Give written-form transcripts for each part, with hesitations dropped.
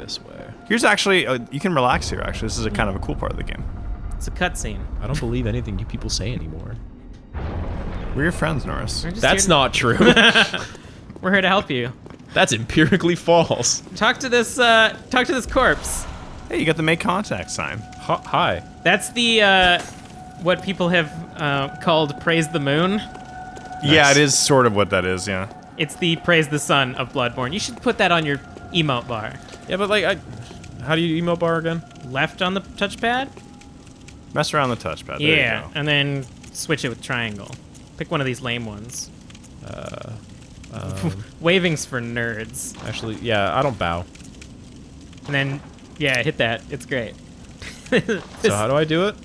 this way. Here's actually, you can relax here, actually. This is a kind of a cool part of the game. It's a cutscene. I don't believe anything you people say anymore. We're your friends, Norris. That's not true. We're here to help you. That's empirically false. Talk to this corpse. Hey, you got the make contact sign. Hi. That's the, what people have called Praise the Moon. Yeah, it is sort of what that is, yeah. It's the Praise the Sun of Bloodborne. You should put that on your emote bar. Yeah, but like, how do you emote bar again? Left on the touchpad? Mess around the touchpad. There Yeah, you go. and then switch it with triangle. Pick one of these lame ones. Waving's for nerds. Actually, yeah, I don't bow. And then, yeah, hit that. It's great. So how do I do it?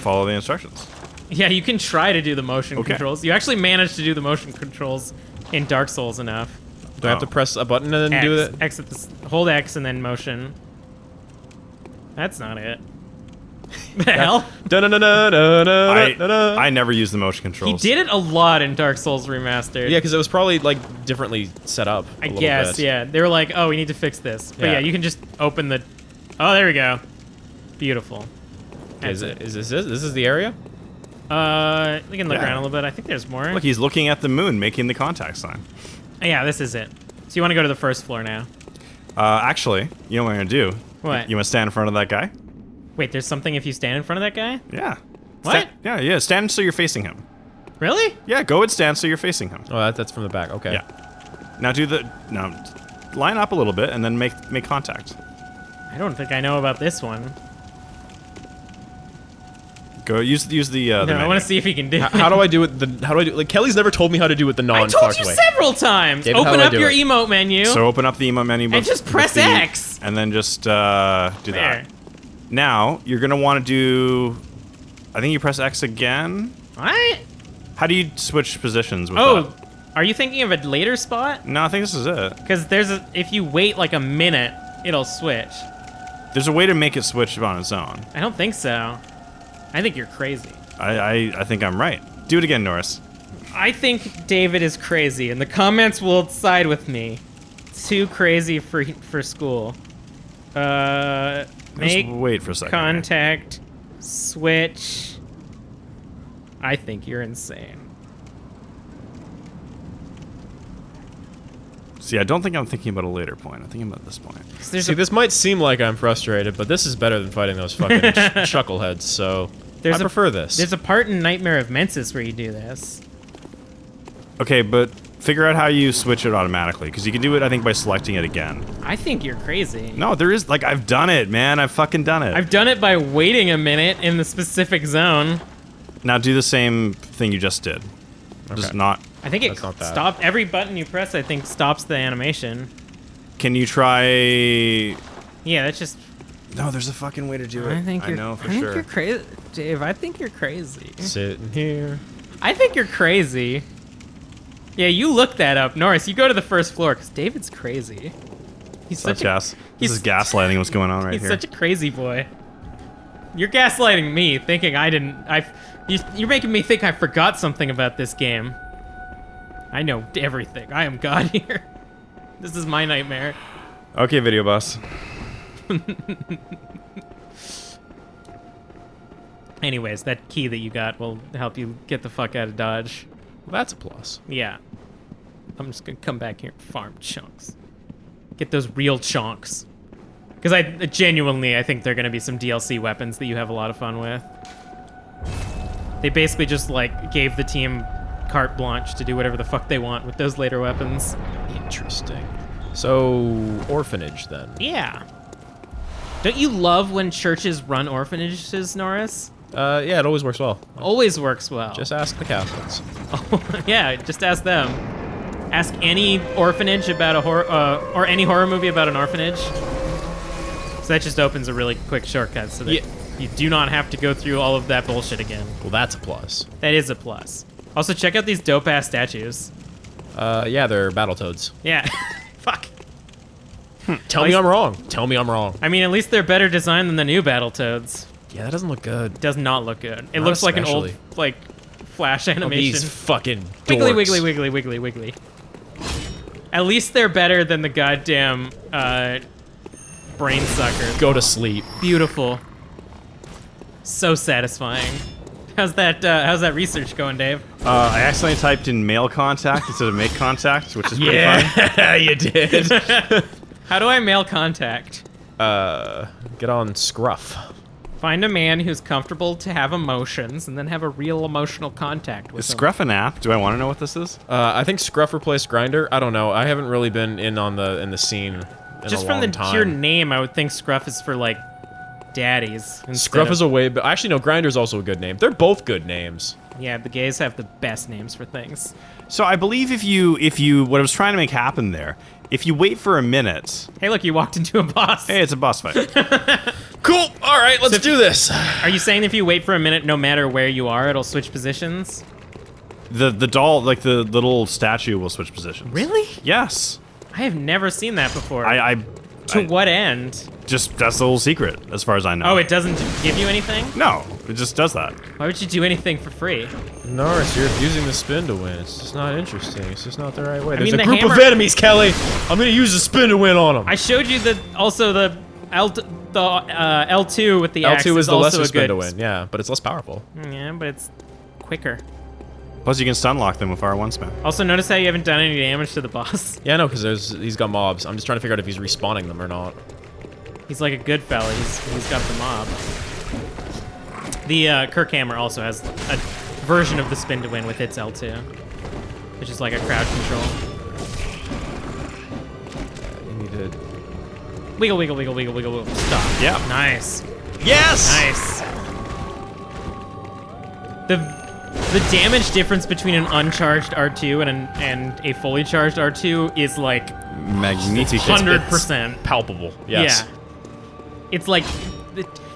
Follow the instructions. Yeah, you can try to do the motion Okay. controls. You actually managed to do the motion controls in Dark Souls enough. Do I have to press a button and then do it? X at this, hold X and then motion. That's not it. The hell? I never use the motion He controls. did it a lot in Dark Souls Remastered. Yeah, because it was probably like differently set up. I guess, yeah. They were like, oh, we need to fix this. But yeah, you can just open the... Oh, there we go. Beautiful. Is this the area? We can look around a little bit. I think there's more. Look, he's looking at the moon, making the contact sign. Yeah, this is it. So you want to go to the first floor now? Actually, you know what I'm gonna do? What? You want to stand in front of that guy? Wait, there's something if you stand in front of that guy? Yeah. What? Yeah. Stand so you're facing him. Really? Yeah, go and stand so you're facing him. Oh, that's from the back. Okay. Yeah. Now line up a little bit and then make contact. I don't think I know about this one. Go use the. No, I menu. want to see if he can do it. How do I do it? Like Kelly's never told me how to do it the I non-fucked told you way. several times. David, how Open do I up do your it? emote menu. So open up the emote menu And just press X. and then just do that. There. Now you're gonna want to do. I think you press X again. What? How do you switch positions with Oh, that? are you thinking of a later spot? No, I think this is it. Because if you wait like a minute, it'll switch. There's a way to make it switch on its own. I don't think so. I think you're crazy. I think I'm right. Do it again, Norris. I think David is crazy, and the comments will side with me. Too crazy for school. Make Just wait for a second. contact, switch. I think you're insane. See, I don't think I'm thinking about a later point. I'm thinking about this point. See, this might seem like I'm frustrated, but this is better than fighting those fucking chuckleheads, so I prefer this. There's a part in Nightmare of Mensis where you do this. Okay, but figure out how you switch it automatically, because you can do it, I think, by selecting it again. I think you're crazy. No, there is, like, I've done it, man. I've fucking done it. I've done it by waiting a minute in the specific zone. Now do the same thing you just did. Just not... I think That's not bad. stopped. Every button you press, I think, stops the animation. Can you try... Yeah, that's just... No, there's a fucking way to do it. I know for think sure. you're crazy. Dave, I think you're crazy. Sitting here. I think you're crazy. Yeah, you look that up. Norris, you go to the first floor, because David's crazy. He's Such such gas. This he's- is gaslighting what's going on right He's here. such a crazy boy. You're gaslighting me, thinking I didn't... You're making me think I forgot something about this game. I know everything. I am God here. This is my nightmare. Okay, video boss. Anyways, that key that you got will help you get the fuck out of Dodge. Well, that's a plus. Yeah. I'm just gonna come back here and farm chunks. Get those real chunks. Because I think they're gonna be some DLC weapons that you have a lot of fun with. They basically just, like, gave the team carte blanche to do whatever the fuck they want with those later weapons. Interesting. So, orphanage, then. Yeah. Don't you love when churches run orphanages, Norris? Yeah, it always works well. Always works well. Just ask the Catholics. Yeah, just ask them. Ask any orphanage about a horror, or any horror movie about an orphanage. So that just opens a really quick shortcut so that you do not have to go through all of that bullshit again. Well, that's a plus. That is a plus. Also, check out these dope-ass statues. Yeah, they're Battletoads. Yeah. Fuck. Tell me I'm wrong. Tell me I'm wrong. I mean, at least they're better designed than the new Battletoads. Yeah, that doesn't look good. Does not look good. It Not looks like an old, especially. like, Flash Oh, animation. these fucking Wiggly, dorks. wiggly, wiggly, wiggly, wiggly. At least they're better than the goddamn brain suckers. Go to sleep. Beautiful. So satisfying. How's that research going, Dave? I accidentally typed in male contact instead of make contact, which is pretty fun. Yeah, you did. How do I mail contact? Get on Scruff. Find a man who's comfortable to have emotions, and then have a real emotional contact with Is him. Scruff an app? Do I want to know what this is? I think Scruff replaced Grinder. I don't know. I haven't really been in the scene in Just a from long the time. pure name, I would think Scruff is for like daddies. Scruff is a way, but actually no, Grinder's also a good name. They're both good names. Yeah, the gays have the best names for things. So I believe if you what I was trying to make happen there, if you wait for a minute, Hey, look, you walked into a boss. hey, it's a boss fight. Cool. All right, let's do this. Are you saying if you wait for a minute, no matter where you are, it'll switch positions? The doll, like the little statue, will switch positions. Really? Yes. I have never seen that before. To what end? Just that's the whole secret, as far as I know. Oh, it doesn't give you anything? No, it just does that. Why would you do anything for free? Norris, you're abusing the spin to win. It's just not interesting. It's just not the right way. There's mean, a the group of hammer- enemies, Kelly. I'm gonna use the spin to win on them. I showed you the L2 with the axe L2 is the also lesser a spin good to win, yeah, but it's less powerful. Yeah, but it's quicker. Plus, you can stun lock them with R1 spin. Also, notice how you haven't done any damage to the boss. Yeah, no, because he's got mobs. I'm just trying to figure out if he's respawning them or not. He's like a good fella. He's got the mob. The Kirkhammer also has a version of the spin to win with its L2, which is like a crowd control. You need to... Wiggle, wiggle, wiggle, wiggle, wiggle, wiggle. Stop. Yeah. Nice. Yes. Nice. The damage difference between an uncharged R2 and a fully charged R2 is like Magnifique. 100%. palpable. Yes. Yeah. It's like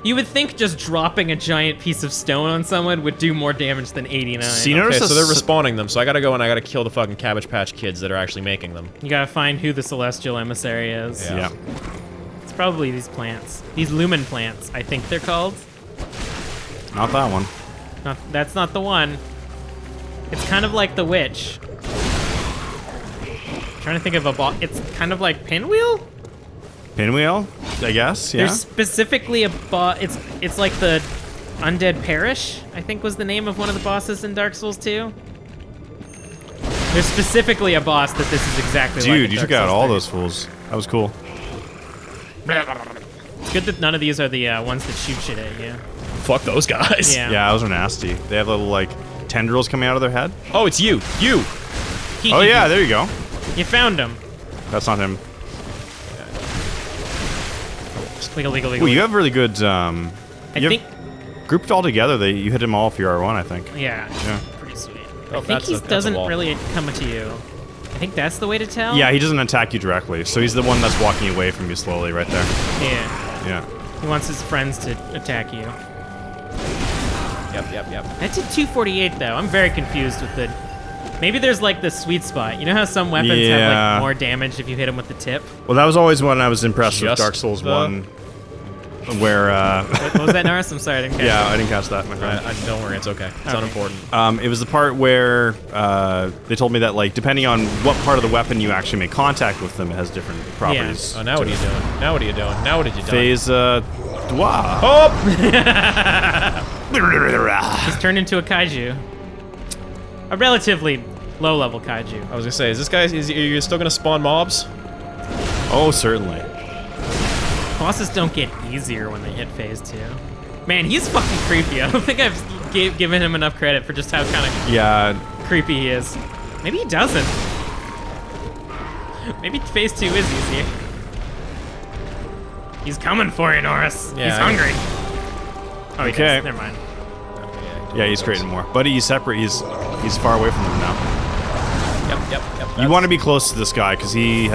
you would think just dropping a giant piece of stone on someone would do more damage than 89. See, Okay, notice so they're this- respawning them, so I gotta go and I gotta kill the fucking Cabbage Patch Kids that are actually making them. You gotta find who the celestial emissary is. Yeah. Yeah. It's probably these plants. These lumen plants, I think they're called. Not that one. That's not the one. It's kind of like the witch. Trying to think of a boss. It's kind of like Pinwheel? Pinwheel, I guess. Yeah. There's specifically a boss. It's like the Undead Parish, I think was the name of one of the bosses in Dark Souls 2. There's specifically a boss that this is exactly like. Dude, in you Dark took out Souls all 3. those fools. That was cool. It's good that none of these are the ones that shoot shit at you. Fuck those guys. Yeah. Yeah, those are nasty. They have little like tendrils coming out of their head. Oh, it's you. You. Oh yeah, there you go. You found him. That's not him. Wiggle, wiggle, Ooh, wiggle. you have really good. I you think. have grouped all together. You hit them all for your R1, I think. Yeah. Yeah. Pretty sweet. Oh, I think that's he a doesn't wall. really come to you. I think that's the way to tell. Yeah, he doesn't attack you directly, so he's the one that's walking away from you slowly, right there. Yeah. Yeah. He wants his friends to attack you. Yep. That did 248 though. I'm very confused with the. Maybe there's like the sweet spot. You know how some weapons have Yeah. like more damage if you hit them with the tip? Well, that was always when I was impressed with Just Dark Souls the- 1, where. What was that, Norris? I'm sorry, I didn't catch yeah, that. I didn't catch that, my friend. Don't worry, it's okay. It's Okay. unimportant. It was the part where they told me that, like, depending on what part of the weapon you actually make contact with them, it has different properties. Oh, now what are you doing? Now what are you doing? Now what did you do? Phase, Dwa. Oh! He's turned into a kaiju. A relatively low-level kaiju. I was gonna say, is this guy? Are you still gonna spawn mobs? Oh, certainly. Bosses don't get easier when they hit phase 2. Man, he's fucking creepy. I don't think I've given him enough credit for just how kind of Yeah. creepy he is. Maybe he doesn't. Maybe phase 2 is easier. He's coming for you, Norris. Yeah, He's I- hungry. Oh, he Okay. does. Never mind. Yeah, he's creating more. But he's separate. He's far away from them now. Yep. You want to be close to this guy because he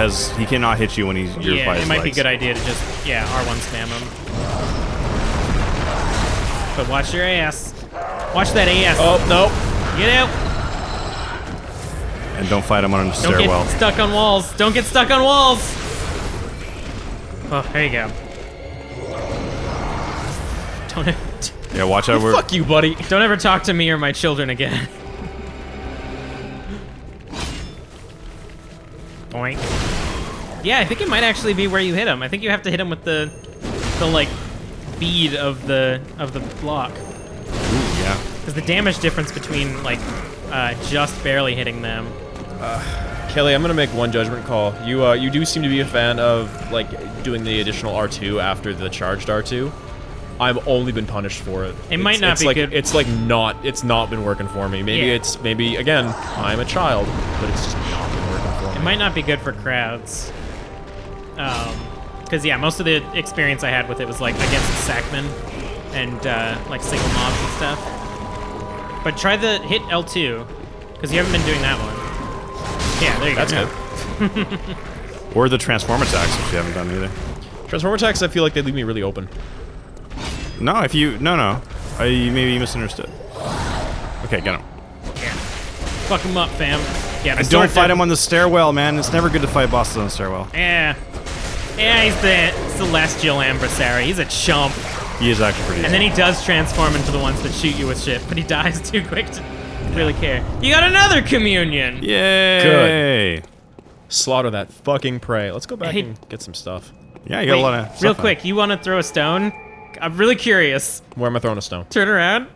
cannot hit you when you're Yeah, by it his might be a legs. good idea to just, R1 spam him. But watch your ass. Watch that ass. Oh no! Get out. And don't fight him on a Don't stairwell. get stuck on walls. Don't get stuck on walls. Oh, there you go. Yeah, watch out. Fuck you, buddy. Don't ever talk to me or my children again. Boink. Yeah, I think it might actually be where you hit him. I think you have to hit him with the like bead of the block. Ooh, yeah. Because the damage difference between like just barely hitting them. Kelly, I'm gonna make one judgment call. You do seem to be a fan of like doing the additional R2 after the charged R2. I've only been punished for it. It might not be like, good. It's not been working for me. Maybe again, I'm a child, but it's just not been working for me. It might not be good for crowds. Because yeah, most of the experience I had with it was like against Sackman and like single mobs and stuff. But try the hit L2, because you haven't been doing that one. Yeah, there you go. That's good. Or the transform attacks, which you haven't done either. Transform attacks, I feel like they leave me really open. No, maybe you misunderstood. Okay, get him. Yeah. Fuck him up, fam. Yeah, And don't fight him on the stairwell, man. It's never good to fight bosses on the stairwell. Yeah. Yeah, he's the celestial adversary. He's a chump. He is actually pretty. And then he does transform into the ones that shoot you with shit, but he dies too quick to really care. You got another communion! Yay! Good. Slaughter that fucking prey. Let's go back Hey. and get some stuff. Yeah, you got a lot of real stuff quick, you want to throw a stone? I'm really curious. Where am I throwing a stone? Turn around.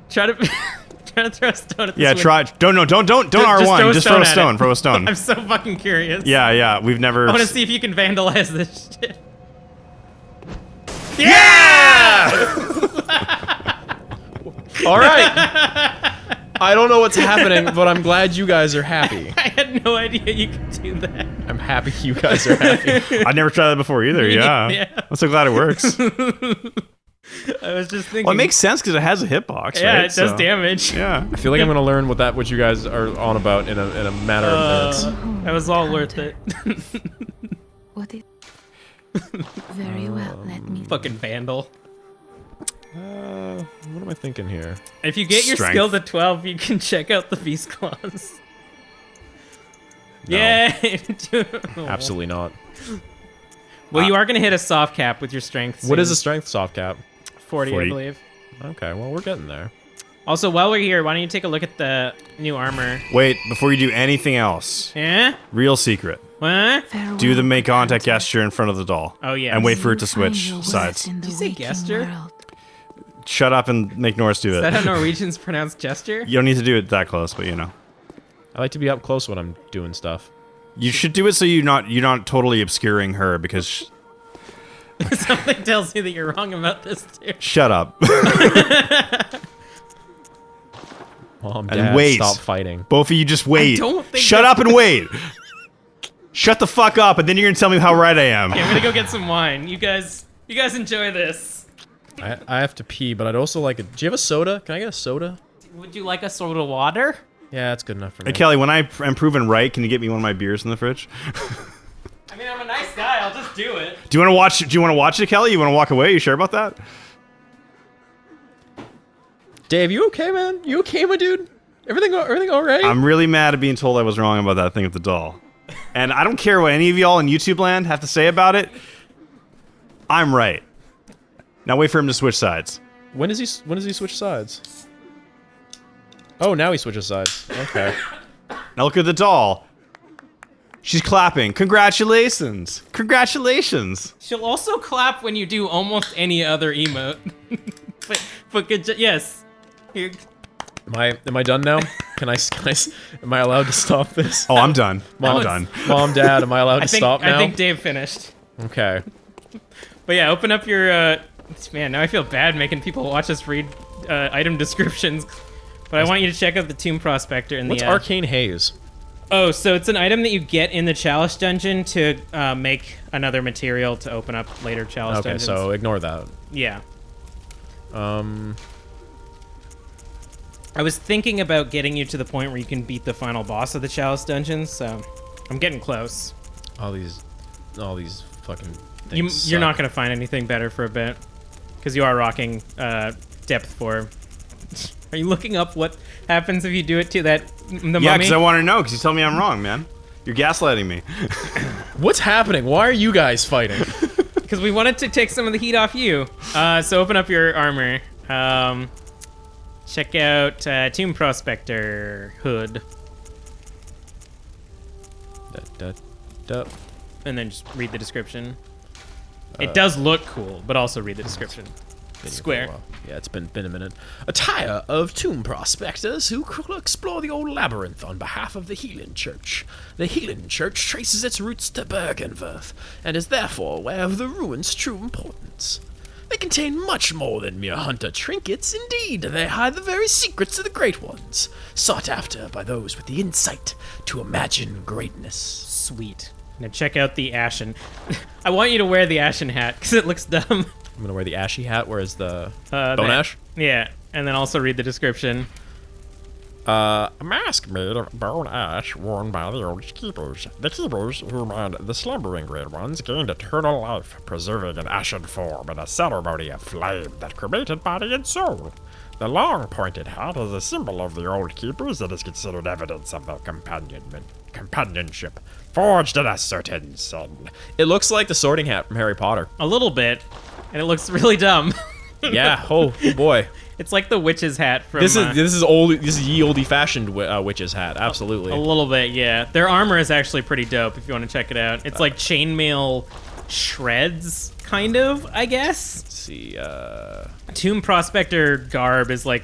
Try to try to throw a stone at this Yeah, window. try. Don't R1. Just throw a stone. Throw a stone. I'm so fucking curious. Yeah. We've never. I want to see if you can vandalize this shit. Yeah! All right. I don't know what's happening, but I'm glad you guys are happy. I had no idea you could do that. I'm happy you guys are happy. I'd never tried that before either. Yeah. Yeah. I'm so glad it works. I was just thinking. Well, it makes sense because it has a hitbox. Yeah, right? it does So, damage. Yeah. I feel like I'm gonna learn what you guys are on about in a matter of minutes. That was all worth it. What is... Very well, let me... Fucking vandal. What am I thinking here? If you get your Strength. skill to 12, you can check out the Beast Claws. No. Yay! Absolutely not. Well, you are going to hit a soft cap with your strength soon. What is a strength soft cap? 40, 40. I believe. Okay, well, we're getting there. Also, while we're here, why don't you take a look at the new armor? Wait, before you do anything else, Yeah? real secret. What? Do the make contact gesture in front of the doll. Oh, yes. And wait for it to switch sides. Did you say gesture? Shut up and make Norris do Is it. that how Norwegians pronounce gesture? You don't need to do it that close, but you know. I like to be up close when I'm doing stuff. You should do it so you're not totally obscuring her because. Something tells me that you're wrong about this, too. Shut up. Mom, And Dad, wait. stop fighting. Both of you just wait. don't think Shut that's- up and wait. Shut the fuck up, and then you're gonna tell me how right I am. Okay, I'm gonna go get some wine. You guys enjoy this. I have to pee, but I'd also like it. Do you have a soda? Can I get a soda? Would you like a soda water? Yeah, that's good enough for me. Hey Kelly, when I am proven right, can you get me one of my beers in the fridge? I mean, I'm a nice guy. I'll just do it. Do you want to watch? Do you want to watch it, Kelly? You want to walk away? You sure about that? Dave, you okay, man? You okay, my dude? Everything all right? I'm really mad at being told I was wrong about that thing with the doll. And I don't care what any of y'all in YouTube land have to say about it. I'm right. Now wait for him to switch sides. When does he switch sides? Oh, now he switches sides. Okay. Now look at the doll. She's clapping. Congratulations. Congratulations. She'll also clap when you do almost any other emote. but good yes. Here. Am I done now? Can I am I allowed to stop this? Oh, I'm done. Mom, I'm done. Mom, Dad, am I allowed to stop now? I think Dave finished. Okay. But yeah, open up your, man, now I feel bad making people watch us read item descriptions. But I want you to check out the Tomb Prospector in What's the... Arcane Haze? Oh, so it's an item that you get in the Chalice Dungeon to make another material to open up later Chalice Okay, Dungeons. so ignore that. Yeah. I was thinking about getting you to the point where you can beat the final boss of the Chalice Dungeons, so I'm getting close. All these fucking things You're suck. not going to find anything better for a bit, because you are rocking depth 4. Are you looking up what happens if you do it to the Yeah, mummy? because I want to know, because you tell me I'm wrong, man. You're gaslighting me. What's happening? Why are you guys fighting? Because we wanted to take some of the heat off you. So open up your armor. Check out Tomb Prospector hood. and then just read the description. It does look cool, but also read the description. Square. Yeah, it's been a minute. A tire of tomb prospectors who explore the old labyrinth on behalf of the Healing Church. The Healing Church traces its roots to Bergenworth, and is therefore aware of the ruins' true importance. They contain much more than mere hunter trinkets. Indeed, they hide the very secrets of the Great Ones, sought after by those with the insight to imagine greatness. Sweet. Now check out the Ashen. I want you to wear the Ashen hat, because it looks dumb. I'm gonna wear the ashy hat, whereas the bone ash? Yeah, and then also read the description. A mask made of bone ash worn by the old keepers. The keepers, who mind the slumbering Great Ones, gained eternal life, preserving an ashen form in a ceremony of flame that cremated body and soul. The long pointed hat is a symbol of the old keepers that is considered evidence of their companionship, forged in a certain sun. It looks like the sorting hat from Harry Potter. A little bit, and it looks really dumb. Yeah, oh boy. It's like the witch's hat from... This is ye olde fashioned witch's hat, absolutely. A little bit, yeah. Their armor is actually pretty dope if you want to check it out. It's like chainmail shreds, kind of, I guess. Let's see, Tomb Prospector garb is like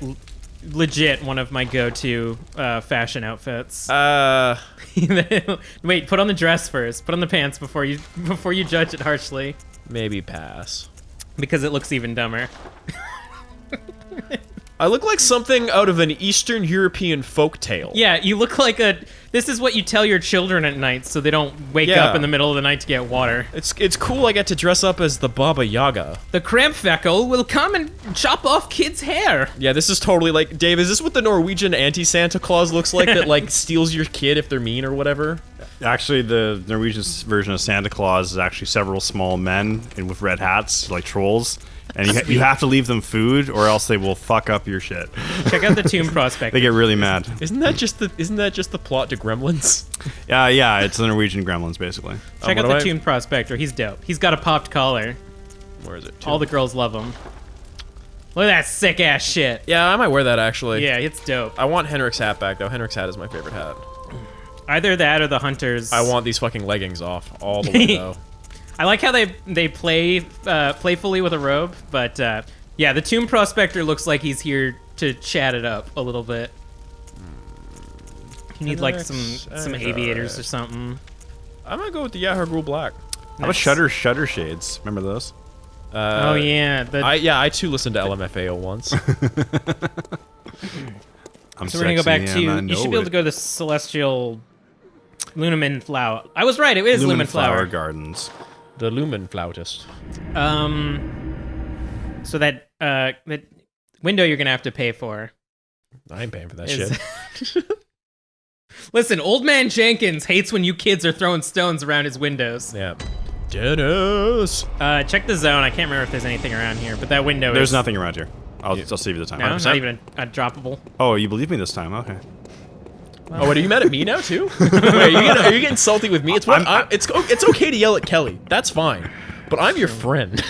legit one of my go-to fashion outfits. Wait, put on the dress first. Put on the pants before you judge it harshly. maybe pass. Because it looks even dumber. I look like something out of an Eastern European folktale. Yeah, you look like this is what you tell your children at night so they don't wake up in the middle of the night to get water. It's cool I get to dress up as the Baba Yaga. The Krampfeckel will come and chop off kids' hair. Yeah, this is totally like, Dave, is this what the Norwegian anti-Santa Claus looks like that like steals your kid if they're mean or whatever? Actually, the Norwegian version of Santa Claus is actually several small men with red hats, like trolls. And you have to leave them food, or else they will fuck up your shit. Check out the Tomb Prospect. They get really mad. Isn't that just the plot to Gremlins? Yeah, it's the Norwegian Gremlins, basically. Check out the Tomb Prospector. He's dope. He's got a popped collar. Where is it? All the girls love him. Look at that sick ass shit. Yeah, I might wear that actually. Yeah, it's dope. I want Henrik's hat back though. Henrik's hat is my favorite hat. Either that or the Hunters. I want these fucking leggings off all the way though. I like how they play playfully with a robe, but yeah, the Tomb Prospector looks like he's here to chat it up a little bit. You need like some aviators or something. I'm gonna go with the Yahargul Black. How about Shutter Shades? Remember those? Oh yeah, I too listened to LMFAO once. So we're gonna go back to. You should be able to go to the Celestial Lumen Flower. I was right. It is Lumen Flower Gardens. The Lumen Flautist. So that window you're gonna have to pay for. I ain't paying for that shit. Listen, Old Man Jenkins hates when you kids are throwing stones around his windows. Yeah. Dennis! Check the zone. I can't remember if there's anything around here, but that window There's nothing around here. I'll save you the time. No, 100%. not even a droppable. Oh, you believe me this time? Okay. Oh, what, are you mad at me now too? Wait, are you getting salty with me? It's okay to yell at Kelly. That's fine. But I'm your friend.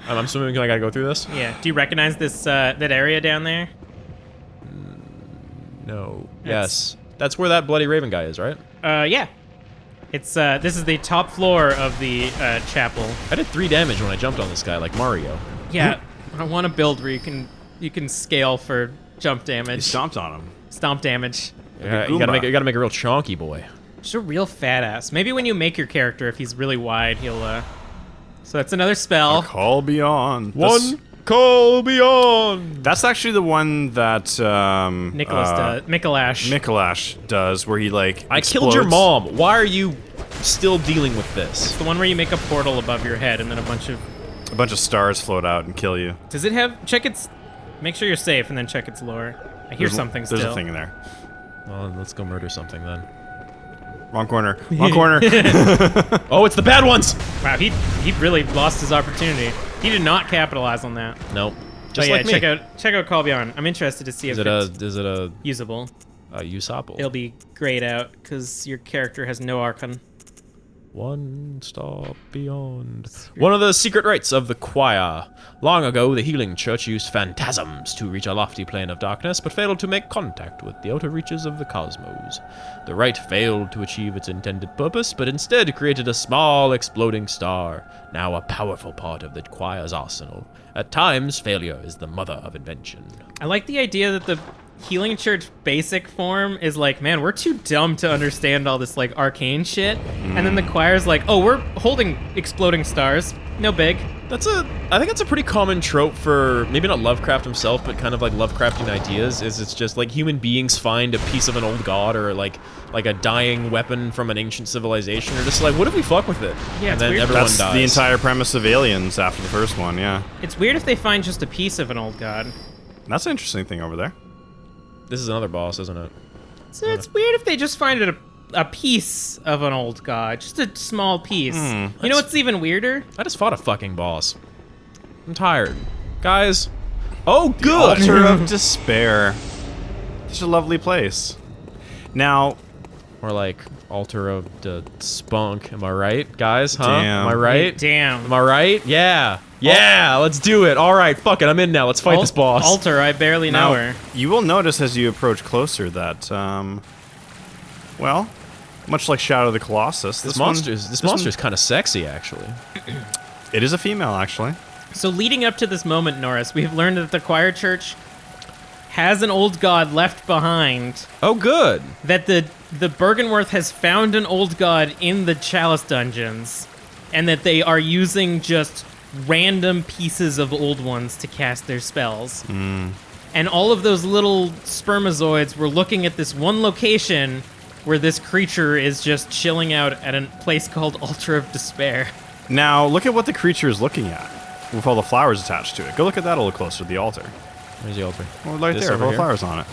I'm assuming I gotta go through this? Yeah. Do you recognize this that area down there? No. Yes. That's where that Bloody Raven guy is, right? Yeah. It's this is the top floor of the chapel. I did 3 damage when I jumped on this guy, like Mario. Yeah. I want a build where you can scale for jump damage. You stomped on him. Stomp damage. Yeah, you gotta make a real chonky boy. Just a real fat ass. Maybe when you make your character, if he's really wide, he'll So that's another spell. Call Beyond. Call Beyond. That's actually the one that Mikolash does, where he like I killed your mom. Why are you still dealing with this? It's the one where you make a portal above your head and then a bunch of stars float out and kill you. Does it have make sure you're safe and then check its lore. I hear something still. There's a thing in there. Well, let's go murder something then. Wrong corner. Wrong corner. Oh, it's the bad ones. Wow, he really lost his opportunity. He did not capitalize on that. Nope. Just like me. Check out Call Beyond. I'm interested to see if is it a usable. Usable? It'll be grayed out because your character has no arcon. One stop beyond. One of the secret rites of the choir. Long ago, the healing church used phantasms to reach a lofty plane of darkness, but failed to make contact with the outer reaches of the cosmos. The rite failed to achieve its intended purpose, but instead created a small exploding star, now a powerful part of the choir's arsenal. At times, failure is the mother of invention. I like the idea that the healing church basic form is like, man, we're too dumb to understand all this like arcane shit. And then the choir's like, oh, we're holding exploding stars. No big. I think that's a pretty common trope for, maybe not Lovecraft himself, but kind of like Lovecraftian ideas, is it's just like human beings find a piece of an old god or like a dying weapon from an ancient civilization, or just like, what if we fuck with it? Yeah, and it's then weird. everyone That's dies. the entire premise of Aliens after the first one, yeah. It's weird if they find just a piece of an old god. That's an interesting thing over there. This is another boss, isn't it? So it's weird if they just find a piece of an old god, just a small piece. You know what's even weirder? I just fought a fucking boss. I'm tired. Guys. Oh, good! Altar of Despair. Such a lovely place. Now, Or like, altar of the spunk. Am I right, guys? Huh? Damn. Am I right? Damn. Am I right? Yeah. Yeah, let's do it. All right, fuck it. I'm in now. Let's fight this boss. Alter, I barely know her. you will notice as you approach closer that, well, much like Shadow of the Colossus, This one- monster's kind of sexy, actually. It is a female, actually. So leading up to this moment, Norris, we've learned that the choir church has an old god left behind. Oh, good. That the Bergenworth has found an old god in the Chalice dungeons, and that they are using just random pieces of old ones to cast their spells. And all of those little spermazoids were looking at this one location where this creature is just chilling out at a place called Altar of Despair. Now, look at what the creature is looking at with all the flowers attached to it. Go look at that a little closer, the altar. Where's the altar? Well, right This there, with over all the here? flowers on it.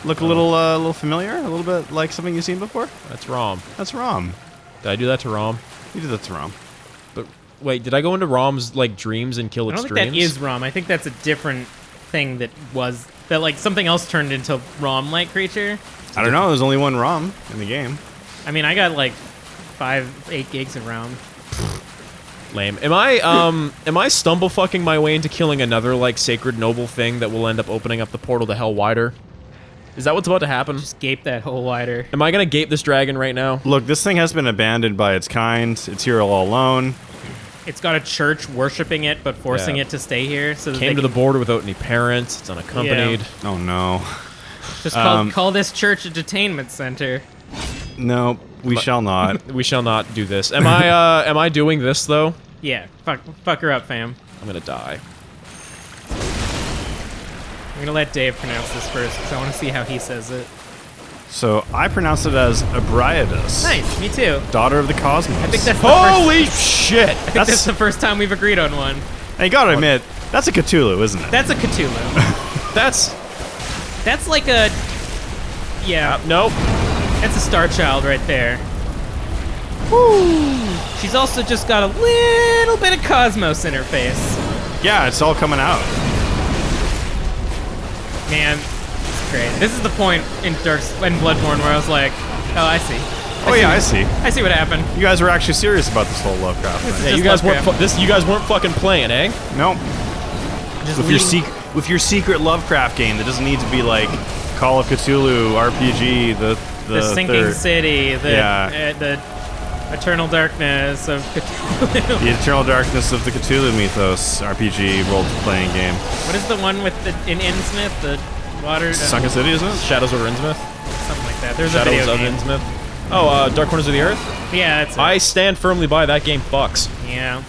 Look a little familiar, a little bit like something you've seen before. That's Rom. That's Rom. Did I do that to Rom? You did that to Rom. But wait, did I go into Rom's like dreams and kill I its don't think dreams? that is Rom. I think that's a different thing that like something else turned into Rom-like creature. I don't know. There's only one Rom in the game. I mean, I got like 8 gigs of Rom. Lame. Am I stumble fucking my way into killing another like sacred noble thing that will end up opening up the portal to hell wider? Is that what's about to happen? Just gape that hole wider. Am I gonna gape this dragon right now? Look, this thing has been abandoned by its kind. It's here all alone. It's got a church worshiping it, but forcing Yeah. it to stay here. So that Came they to the can- border without any parents. It's unaccompanied. Oh no. Just Um, call this church a detainment center. No, we shall not. We shall not do this. Am I doing this though? Yeah, fuck her up, fam. I'm gonna die. I'm gonna let Dave pronounce this first because I want to see how he says it. So I pronounce it as Abriatus. Nice, me too. Daughter of the Cosmos. I think that's the Holy shit! I think that's the first time we've agreed on one. And you gotta admit, that's a Cthulhu, isn't it? That's a Cthulhu. That's like a yeah. Nope. That's a Star Child right there. Woo! She's also just got a little bit of Cosmos in her face. Yeah, it's all coming out. Man, it's great. This is the point in Bloodborne where I was like, oh, I see. I see. I see what happened. You guys were actually serious about this whole Lovecraft thing. Yeah, Just you guys weren't Lovecraft. you guys weren't fucking playing, eh? Nope. Just With your secret Lovecraft game that doesn't need to be like Call of Cthulhu, RPG, the the sinking third- city, Yeah. the eternal darkness of Cthulhu. The Eternal Darkness of the Cthulhu Mythos RPG role-playing game. What is the one with in Innsmouth? The water. Sunken City, isn't it? Shadows over Innsmouth. Something like that. There's Shadows a video of game. Innsmouth. Oh, Dark Corners of the Earth. Yeah, that's it. I stand firmly by that game. Fucks. Yeah.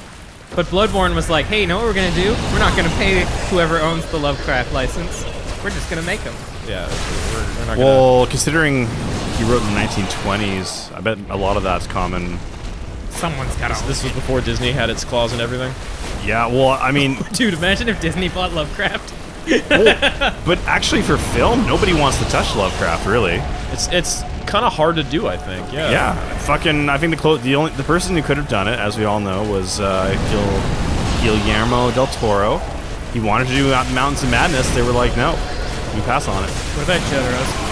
But Bloodborne was like, hey, you know what we're gonna do? We're not gonna pay whoever owns the Lovecraft license. We're just gonna make them. Yeah, we're not gonna. Well, considering he wrote in the 1920s, I bet a lot of that's common. Someone's gotta. This was before Disney had its claws and everything. Yeah, well, I mean, Dude, imagine if Disney bought Lovecraft. but actually for film, nobody wants to touch Lovecraft, really. It's kind of hard to do, I think. Yeah. Yeah, fucking. I think the person who could have done it, as we all know, was Guillermo del Toro. He wanted to do Mountains of Madness. They were like, no, we pass on it. What about Jodorowsky?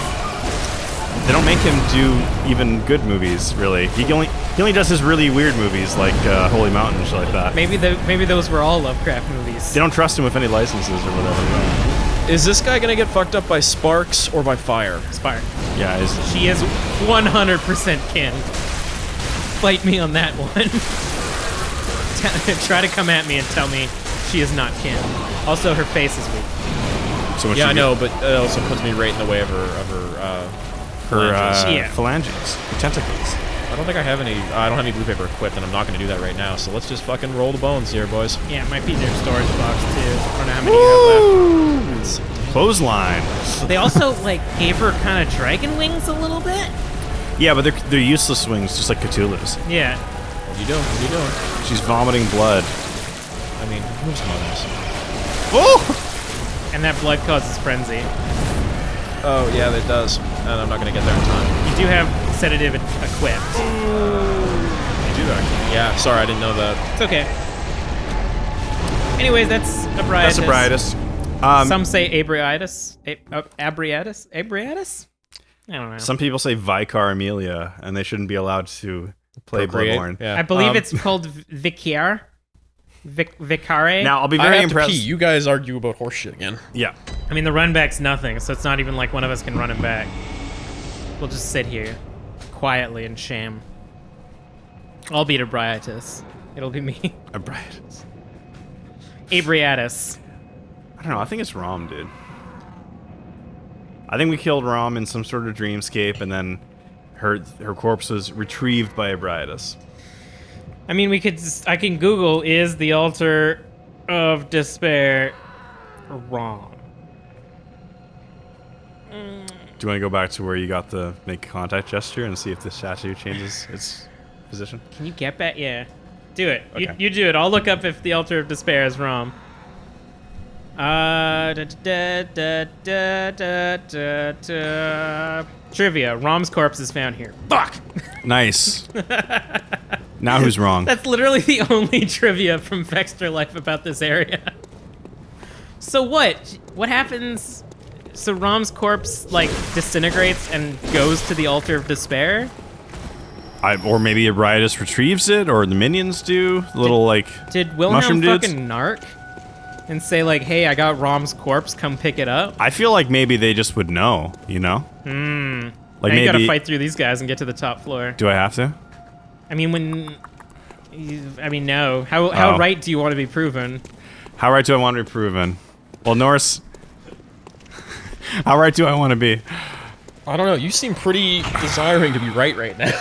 They don't make him do even good movies, really. He only He only does his really weird movies like Holy Mountain and shit like that. Maybe those were all Lovecraft movies. They don't trust him with any licenses or whatever. Is this guy gonna get fucked up by sparks or by fire? Spark. Yeah, She is 100% kin. Fight me on that one. Try to come at me and tell me she is not kin. Also, her face is weak. so much Yeah, I know, but it also puts me right in the way of her Yeah. phalanges, her tentacles. I don't think I have any. I don't have any blue paper equipped, and I'm not going to do that right now. So let's just fucking roll the bones here, boys. Yeah, it might be their storage box too. I don't know how many you have left. Clothesline. They also like gave her kind of dragon wings a little bit. Yeah, but they're useless wings, just like Cthulhu's. Yeah. What are you doing? What are you doing? She's vomiting blood. I mean, who's this? Oh! And that blood causes frenzy. Oh yeah, it does. And I'm not going to get there in time. You do have sedative equipped. You do actually. Yeah. Sorry, I didn't know that. It's okay. Anyways, that's Abriatus. That's Abriatus. Some say Abriatus. Abriatus? Abriatus? I don't know. Some people say Vicar Amelia, and they shouldn't be allowed to play Procreate. Bloodborne. Yeah. I believe it's called Vicar. Vicare. Now, I'll be I very have impressed. to pee. You guys argue about horse shit again. Yeah. I mean, the run back's nothing, so it's not even like one of us can run him back. We'll just sit here, quietly in shame. I'll beat Abriatus. It'll be me. Abriatus. Abriatus. I don't know. I think it's Rom, dude. I think we killed Rom in some sort of dreamscape, and then her corpse was retrieved by Abriatus. I mean, I can Google, is the altar of despair wrong? Do you want to go back to where you got the make contact gesture and see if the statue changes its position? Can you get back? Yeah. Do it. Okay. You do it. I'll look up if the altar of despair is wrong. Trivia. Rom's corpse is found here. Fuck! Nice. Now who's wrong? That's literally the only trivia from Vexter Life about this area. So what? What happens? So Rom's corpse, like, disintegrates and goes to the altar of despair? Or maybe Abriatus retrieves it, or the minions do. The little, like, Did Wilhelm mushroom dudes? fucking narc? And say, like, hey, I got Rom's corpse, come pick it up? I feel like maybe they just would know, you know? Like Now maybe. you gotta fight through these guys and get to the top floor. Do I have to? I mean, no. How Oh. right do you want to be proven? How right do I want to be proven? Well, Norris. How right do I want to be? I don't know. You seem pretty desiring to be right now.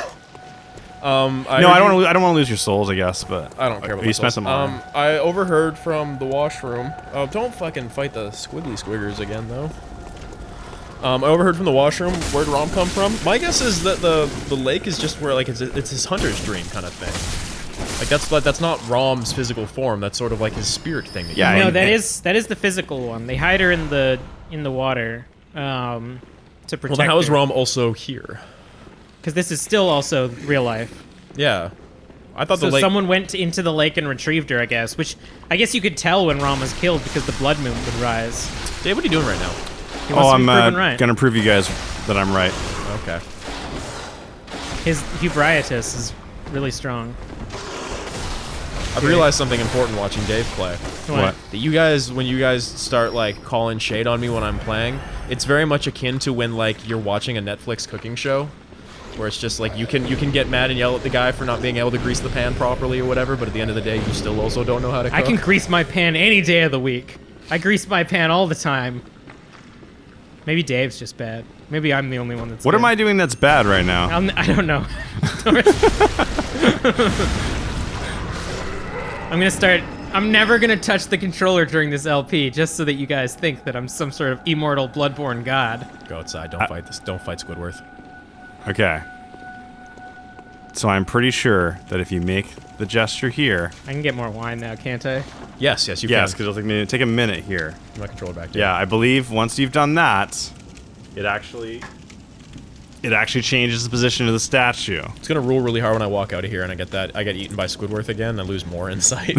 No, I don't want to lose your souls, I guess, but I don't care about you my spent souls. some money. I overheard from the washroom. Oh, don't fucking fight the squiggly squiggers again, though. I overheard from the washroom. Where'd Rom come from? My guess is that the lake is just where, like, it's his hunter's dream kind of thing. Like that's not Rom's physical form. That's sort of like his spirit thing. That Yeah, No, and- that is the physical one. They hide her in the water to protect Well, then how is her. Rom also here? Because this is still also real life. Yeah, I thought So the lake. someone went into the lake and retrieved her, I guess. Which I guess you could tell when Rom was killed because the blood moon would rise. Dave, what are you doing right now? He wants to I'm be proven right. gonna prove you guys that I'm right. Okay. His Hubriatus is really strong. I've realized something important watching Dave play. What? That you guys, when you guys start like calling shade on me when I'm playing, it's very much akin to when like you're watching a Netflix cooking show, where it's just like you can get mad and yell at the guy for not being able to grease the pan properly or whatever, but at the end of the day, you still also don't know how to cook. I can grease my pan any day of the week. I grease my pan all the time. Maybe Dave's just bad. Maybe I'm the only one that's What good. am I doing that's bad right now? I don't know. I'm never gonna touch the controller during this LP just so that you guys think that I'm some sort of immortal Bloodborne god. Go outside. Don't fight this. Don't fight Squidward. Okay. So I'm pretty sure that if you make the gesture here, I can get more wine now, can't I? Yes, you yes, can. because it'll take a minute here. My controller back. Yeah, I believe once you've done that, it actually changes the position of the statue. It's gonna rule really hard when I walk out of here and I get eaten by Squidward again. I lose more insight.